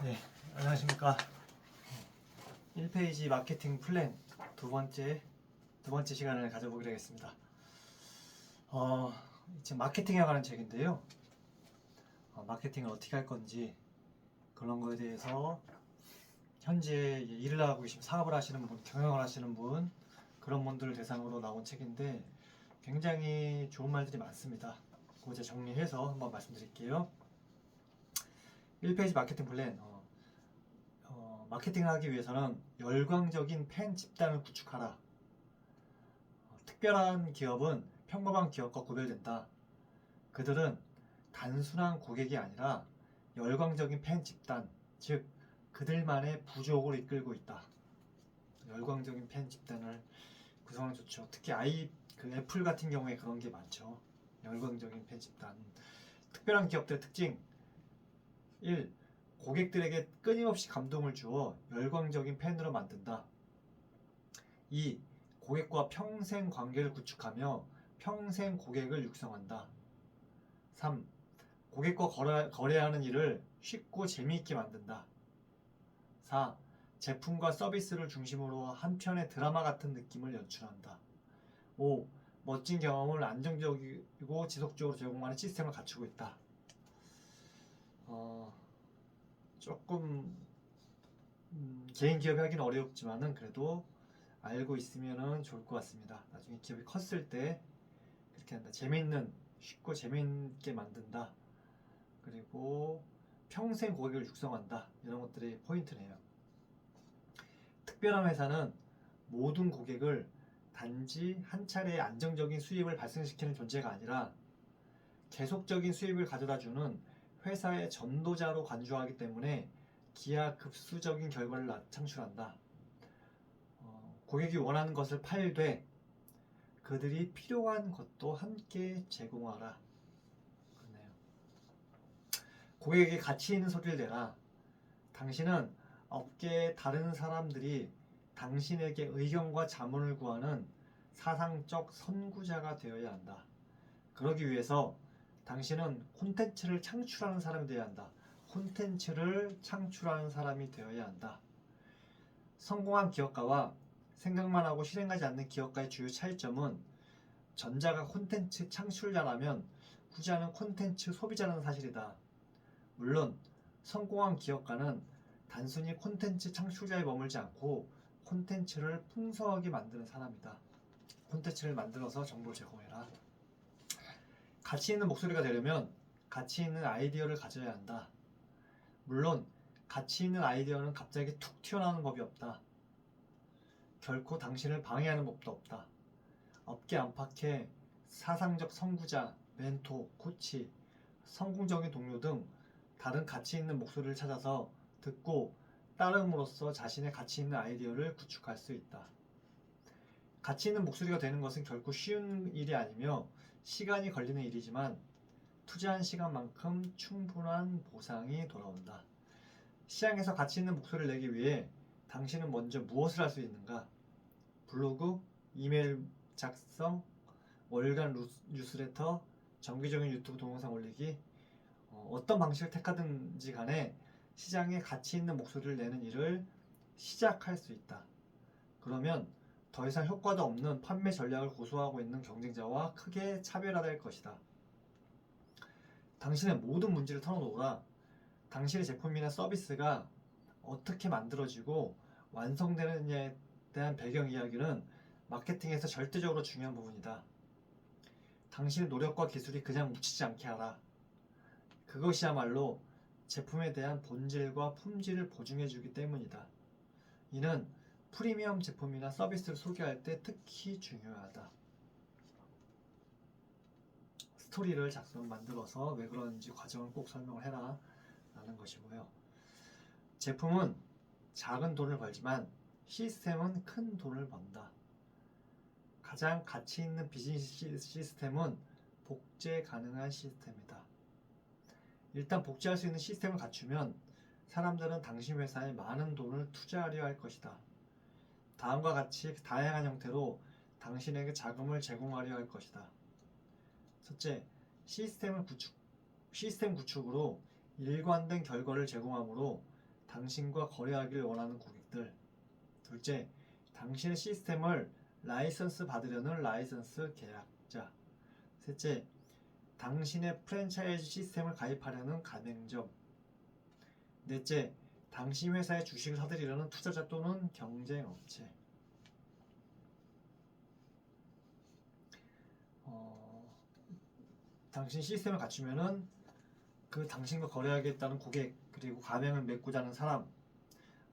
네, 안녕하십니까. 1페이지 마케팅 플랜 두 번째 시간을 가져보기로 하겠습니다. 지금 마케팅에 관한 책인데요. 마케팅을 어떻게 할 건지 그런 거에 대해서 현재 일을 하고 계신 사업을 하시는 분, 경영을 하시는 분 그런 분들을 대상으로 나온 책인데 굉장히 좋은 말들이 많습니다. 그거 제가 정리해서 한번 말씀드릴게요. 1페이지 마케팅 플랜 마케팅을 하기 위해서는 열광적인 팬 집단을 구축하라. 특별한 기업은 평범한 기업과 구별된다. 그들은 단순한 고객이 아니라 열광적인 팬 집단, 즉 그들만의 부족을 이끌고 있다. 열광적인 팬 집단을 구성하면 좋죠. 특히 애플 같은 경우에 그런 게 많죠. 열광적인 팬 집단. 특별한 기업들의 특징 1. 고객들에게 끊임없이 감동을 주어 열광적인 팬으로 만든다. 2. 고객과 평생 관계를 구축하며 평생 고객을 육성한다. 3. 고객과 거래하는 일을 쉽고 재미있게 만든다. 4. 제품과 서비스를 중심으로 한 편의 드라마 같은 느낌을 연출한다. 5. 멋진 경험을 안정적이고 지속적으로 제공하는 시스템을 갖추고 있다. 조금 개인 기업이 하기는 어렵지만은 그래도 알고 있으면 좋을 것 같습니다. 나중에 기업이 컸을 때 그렇게 한다. 쉽고 재미있게 만든다. 그리고 평생 고객을 육성한다. 이런 것들이 포인트네요. 특별한 회사는 모든 고객을 단지 한 차례의 안정적인 수입을 발생시키는 존재가 아니라 계속적인 수입을 가져다주는 회사의 전도자로 간주하기 때문에 기하급수적인 결과를 창출한다. 고객이 원하는 것을 팔되 그들이 필요한 것도 함께 제공하라. 그러네요. 고객에게 가치 있는 소리를 내라. 당신은 업계의 다른 사람들이 당신에게 의견과 자문을 구하는 사상적 선구자가 되어야 한다. 그러기 위해서 당신은 콘텐츠를 창출하는 사람이 되어야 한다. 콘텐츠를 창출하는 사람이 되어야 한다. 성공한 기업가와 생각만 하고 실행하지 않는 기업가의 주요 차이점은 전자가 콘텐츠 창출자라면 후자는 콘텐츠 소비자라는 사실이다. 물론 성공한 기업가는 단순히 콘텐츠 창출자에 머물지 않고 콘텐츠를 풍성하게 만드는 사람이다. 콘텐츠를 만들어서 정보를 제공해라. 가치 있는 목소리가 되려면 가치 있는 아이디어를 가져야 한다. 물론 가치 있는 아이디어는 갑자기 툭 튀어나오는 법이 없다. 결코 당신을 방해하는 법도 없다. 업계 안팎의 사상적 선구자, 멘토, 코치, 성공적인 동료 등 다른 가치 있는 목소리를 찾아서 듣고 따름으로써 자신의 가치 있는 아이디어를 구축할 수 있다. 가치 있는 목소리가 되는 것은 결코 쉬운 일이 아니며 시간이 걸리는 일이지만 투자한 시간만큼 충분한 보상이 돌아온다. 시장에서 가치 있는 목소리를 내기 위해 당신은 먼저 무엇을 할 수 있는가? 블로그, 이메일 작성, 월간 뉴스레터, 정기적인 유튜브 동영상 올리기, 어떤 방식을 택하든지 간에 시장에 가치 있는 목소리를 내는 일을 시작할 수 있다. 그러면 더 이상 효과도 없는 판매 전략을 고수하고 있는 경쟁자와 크게 차별화될 것이다. 당신의 모든 문제를 털어놓으라. 당신의 제품이나 서비스가 어떻게 만들어지고 완성되느냐에 대한 배경 이야기는 마케팅에서 절대적으로 중요한 부분이다. 당신의 노력과 기술이 그냥 묻히지 않게 하라. 그것이야말로 제품에 대한 본질과 품질을 보증해주기 때문이다. 이는 프리미엄 제품이나 서비스를 소개할 때 특히 중요하다. 스토리를 만들어서 왜 그런지 과정을 꼭 설명을 해라 라는 것이고요. 제품은 작은 돈을 벌지만 시스템은 큰 돈을 번다. 가장 가치 있는 비즈니스 시스템은 복제 가능한 시스템이다. 일단 복제할 수 있는 시스템을 갖추면 사람들은 당신 회사에 많은 돈을 투자하려 할 것이다. 다음과 같이 다양한 형태로 당신에게 자금을 제공하려 할 것이다. 첫째, 시스템 구축으로 일관된 결과를 제공하므로 당신과 거래하기를 원하는 고객들. 둘째, 당신의 시스템을 라이선스 받으려는 라이선스 계약자. 셋째, 당신의 프랜차이즈 시스템을 가입하려는 가맹점. 넷째, 당신 회사의 주식을 사들이려는 투자자 또는 경쟁업체. 당신 시스템을 갖추면은 그 당신과 거래하겠다는 고객, 그리고 가맹을 맺고자 하는 사람,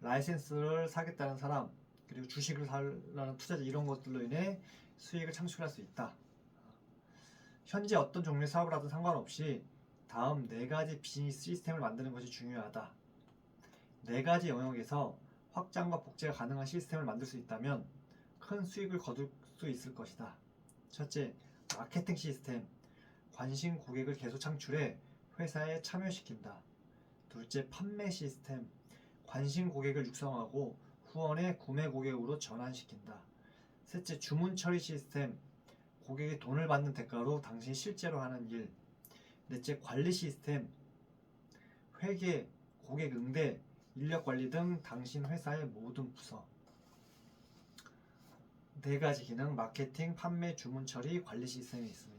라이센스를 사겠다는 사람, 그리고 주식을 사려는 투자자, 이런 것들로 인해 수익을 창출할 수 있다. 현재 어떤 종류의 사업을 하든 상관없이 다음 4가지 비즈니스 시스템을 만드는 것이 중요하다. 4가지 영역에서 확장과 복제가 가능한 시스템을 만들 수 있다면 큰 수익을 거둘 수 있을 것이다. 첫째, 마케팅 시스템. 관심 고객을 계속 창출해 회사에 참여시킨다. 둘째, 판매 시스템. 관심 고객을 육성하고 후원의 구매 고객으로 전환시킨다. 셋째, 주문 처리 시스템. 고객이 돈을 받는 대가로 당신이 실제로 하는 일. 넷째, 관리 시스템. 회계, 고객 응대, 인력 관리 등 당신 회사의 모든 부서. 4가지 기능, 마케팅, 판매, 주문 처리, 관리 시스템이 있습니다.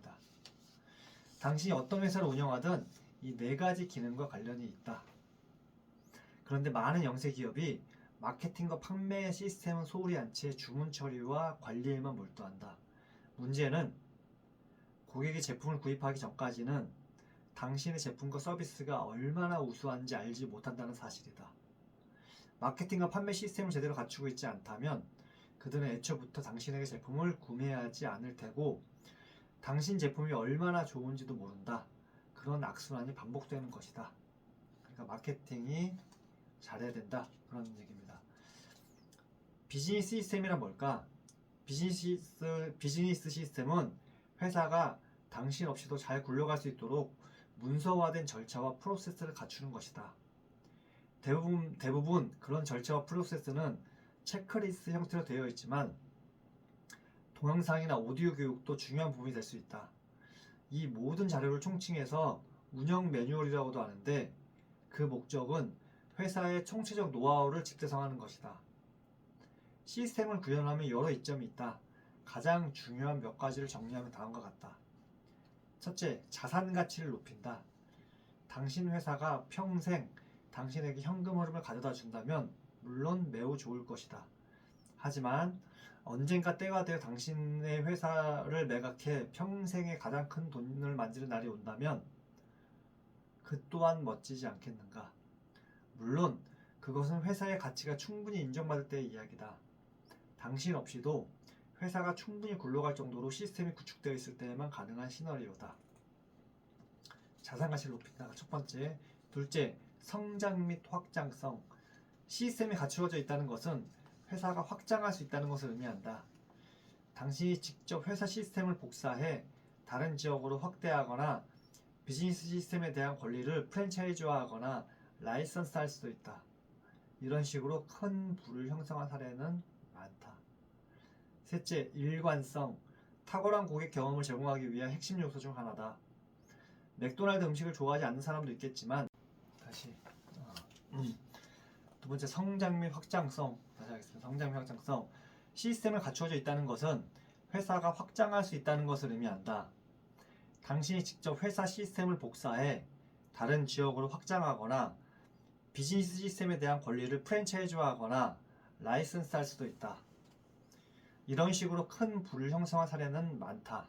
당신이 어떤 회사를 운영하든 이 4가지 기능과 관련이 있다. 그런데 많은 영세 기업이 마케팅과 판매 시스템은 소홀히 한 채 주문 처리와 관리에만 몰두한다. 문제는 고객이 제품을 구입하기 전까지는 당신의 제품과 서비스가 얼마나 우수한지 알지 못한다는 사실이다. 마케팅과 판매 시스템을 제대로 갖추고 있지 않다면 그들은 애초부터 당신에게 제품을 구매하지 않을 테고 당신 제품이 얼마나 좋은지도 모른다. 그런 악순환이 반복되는 것이다. 그러니까 마케팅이 잘해야 된다. 그런 얘기입니다. 비즈니스 시스템이란 뭘까? 비즈니스 시스템은 회사가 당신 없이도 잘 굴러갈 수 있도록 문서화된 절차와 프로세스를 갖추는 것이다. 대부분 그런 절차와 프로세스는 체크리스트 형태로 되어 있지만 동영상이나 오디오 교육도 중요한 부분이 될 수 있다. 이 모든 자료를 총칭해서 운영 매뉴얼이라고도 하는데 그 목적은 회사의 총체적 노하우를 집대성하는 것이다. 시스템을 구현하면 여러 이점이 있다. 가장 중요한 몇 가지를 정리하면 다음과 같다. 첫째, 자산 가치를 높인다. 당신 회사가 평생 당신에게 현금 흐름을 가져다 준다면 물론 매우 좋을 것이다. 하지만 언젠가 때가 되어 당신의 회사를 매각해 평생에 가장 큰 돈을 만지는 날이 온다면 그 또한 멋지지 않겠는가? 물론 그것은 회사의 가치가 충분히 인정받을 때의 이야기다. 당신 없이도 회사가 충분히 굴러갈 정도로 시스템이 구축되어 있을 때에만 가능한 시나리오다. 자산 가치를 높인다가 첫 번째. 둘째, 성장 및 확장성. 시스템이 갖추어져 있다는 것은 회사가 확장할 수 있다는 것을 의미한다. 당신이 직접 회사 시스템을 복사해 다른 지역으로 확대하거나 비즈니스 시스템에 대한 권리를 프랜차이즈화하거나 라이선스할 수도 있다. 이런 식으로 큰 부를 형성한 사례는 많다. 셋째, 일관성. 탁월한 고객 경험을 제공하기 위한 핵심 요소 중 하나다. 맥도날드 음식을 좋아하지 않는 사람도 있겠지만 두 번째, 성장 및 확장성. 다시 하겠습니다. 성장 및 확장성. 시스템을 갖추어져 있다는 것은 회사가 확장할 수 있다는 것을 의미한다. 당신이 직접 회사 시스템을 복사해 다른 지역으로 확장하거나 비즈니스 시스템에 대한 권리를 프랜차이즈화하거나 라이선스할 수도 있다. 이런 식으로 큰 부를 형성한 사례는 많다.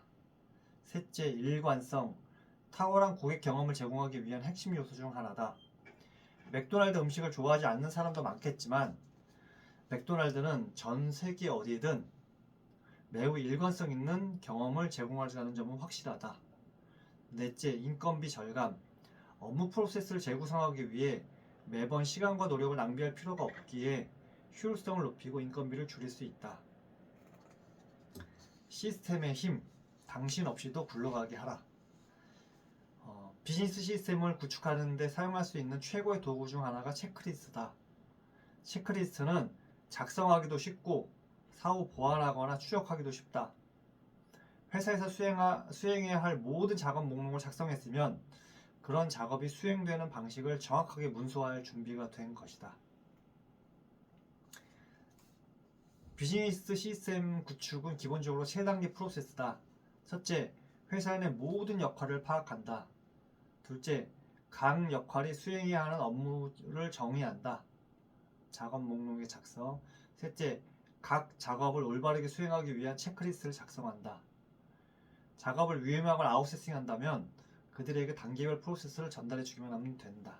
셋째, 일관성. 탁월한 고객 경험을 제공하기 위한 핵심 요소 중 하나다. 맥도날드 음식을 좋아하지 않는 사람도 많겠지만 맥도날드는 전 세계 어디든 매우 일관성 있는 경험을 제공하자는 점은 확실하다. 넷째, 인건비 절감. 업무 프로세스를 재구성하기 위해 매번 시간과 노력을 낭비할 필요가 없기에 효율성을 높이고 인건비를 줄일 수 있다. 시스템의 힘. 당신 없이도 굴러가게 하라. 비즈니스 시스템을 구축하는 데 사용할 수 있는 최고의 도구 중 하나가 체크리스트다. 체크리스트는 작성하기도 쉽고 사후 보완하거나 추적하기도 쉽다. 회사에서 수행해야 할 모든 작업 목록을 작성했으면 그런 작업이 수행되는 방식을 정확하게 문서화할 준비가 된 것이다. 비즈니스 시스템 구축은 기본적으로 세 단계 프로세스다. 첫째, 회사 내 모든 역할을 파악한다. 둘째, 각 역할이 수행해야 하는 업무를 정의한다. 작업 목록의 작성. 셋째, 각 작업을 올바르게 수행하기 위한 체크리스트를 작성한다. 작업을 위임하거나 아웃소싱한다면 그들에게 단계별 프로세스를 전달해 주기만 하면 된다.